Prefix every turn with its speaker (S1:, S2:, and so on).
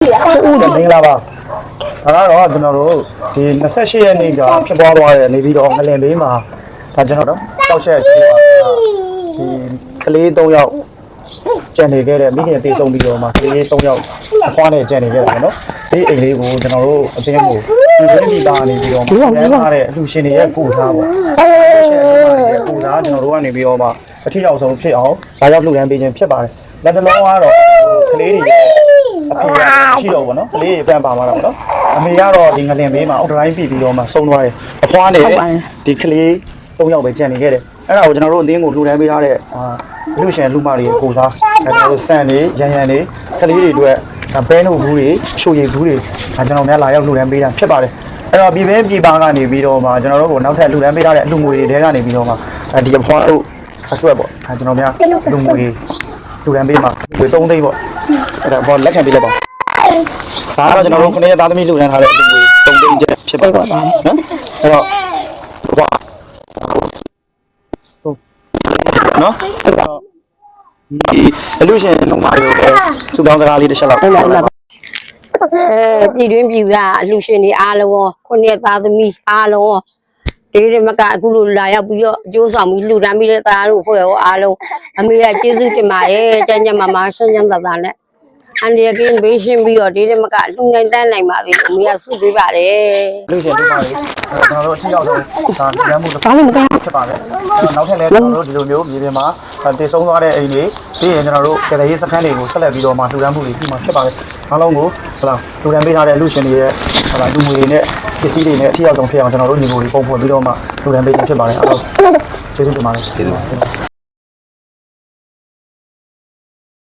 S1: မင်္ဂလာပါဒါကတော့ကျွန်တော်တို့ဒီ28ရက်နေ့ကဖြစ်ပွားသွားတဲ့နေပြီးတော့ငလင်လေးမှာဒါကျွန်တော်တို့တောက်ချက်ရှိဒီကလေး3ယောက်ကျန်နေခဲ့တဲ့မိခင်တေးဆုံးပြီးတော့မှကလေး3ယောက်အဖွားနဲ့ကျန်နေခဲ့တယ်နော်ဒီအိမ်လေးကိုကျွန်တော်တို့အတင်းကိုဒီရင်းမိသားနေပြီးတော့မှကျန်ထားတဲ့အလှရှင်တွေရဲ့ကိုစားပေါ့ကိုစားကျွန်တော်တို့ကနေပြီးတော့မှအထီရောက်ဆုံးဖြစ်အောင်ဒါရောက်လှူဒန်းပေးခြင်းဖြစ်ပါတယ်လက်တလုံးကတော့ကလေးတွေအဖေကရှိတော့ဗောနော်ကလေးတွေပြန်ပါမှာတော့ဗောနော်အမေကတော့ဒီငလင်ဘေးမှာအော်ဒရိုင်းပြီးပြီးတော့မှဆုံးသွားတယ်အဖွားနဲ့ဒီကလေး3ယောက်ပဲကျန်နေခဲ့တယ်အဲ့ဒါကိုကျွန်တော်တို့အတင်းကိုလှူဒန်းပေးထားတဲ့လူရှင်လူမတွေကိုစားကျွန်တော်တို့စံတွေရန်တွေကလေးတွေအတွက်ဘဲနို့ဘူးတွေချိုရည်ဘူးတွေကျွန်တော်များလာရောက်လှူဒန်းပေးတာဖြစ်ပါတယ်အဲ့တော့ပြည်ပင်းပြည်ပကနေပြီးတော့မှကျွန်တော်တို့ကိုနောက်ထပ်လှူဒန်းပေးထားတဲ့အလှူငွေတွေထဲကနေပြီးတော့မှဒီအဖွားတို့အတွက်ပေါ့ကျွန်တော်များလှူငွေလှူဒန်းပေးမှာဝေ3သိန်းပေါ့အဲ့ဒါဘောလက်ခံပေးလိုက်ပါဒါကတော့ကျွန်တော်တို့ခနေ့သားသမီးလှူဒန်းထားတဲ့လူတွေ3သိန်းကျဖြစ်ပါတယ်နော်အဲ့တော့ဟွာနော်အဲ့တော့ဒီအလူရှင်လုံးမတွေကိုစုပေါင်းစကားလေးတစ်ချက်လောက်
S2: ပြည်တွင်းပြည်ပအလှရှင်တွေအားလုံးရောခုနှစ်သားသမီးအားလုံးရောဒီမကအခုလိုလာရောက်ပြီးတော့အကျိုးဆောင်ပြီးလှူဒန်းပြီးတဲ့သားတို့ဖွဲ့ရောအားလုံးအမေကကျေးဇူးတင်ပါတယ်ကျန်းကျန်းမာမာဆွမ်းချမ်းသာသာနဲ့အန်ဒီယကင်းဘေးရှင်းပြီးတော့ဒီမကလှူနိုင်တန်းနိုင်ပါသေးတယ်အမေကဆုပေးပါတယ်
S1: လူရှင်တို့ပါလေကျွန်တော်တို့အထီးရောက်တော့ဒါရမ်းမှုတစ်ခုဖြစ်ပါတယ်နောက်ထပ်လည်းကျွန်တော်တို့ဒီလိုမျိုးမြေပြင်မှာတည်ဆုံးသွားတဲ့အိမ်တွေပြီးရင်ကျွန်တော်တို့ကလေးရေးစခန်းတွေကိုဆက်လက်ပြီးတော့မှလှူဒန်းမှုတွေပြီးမှဖြစ်ပါတယ်အားလုံးကိုဟုတ်လားလှူဒန်းပေးထားတဲ့လူရှင်တွေရဲ့ဟုတ်လားလူငွေတွေနဲ့ပစ္စည်းတွေနဲ့အထီးရောက်ဆုံးဖြစ်အောင်ကျွန်တော်တို့ညီကိုတွေပုံဖွင့်ပြီးတော့မှလှူဒန်းပေးခြင်းဖြစ်ပါတယ်အားလုံးကျေးဇူးတင်ပါတယ်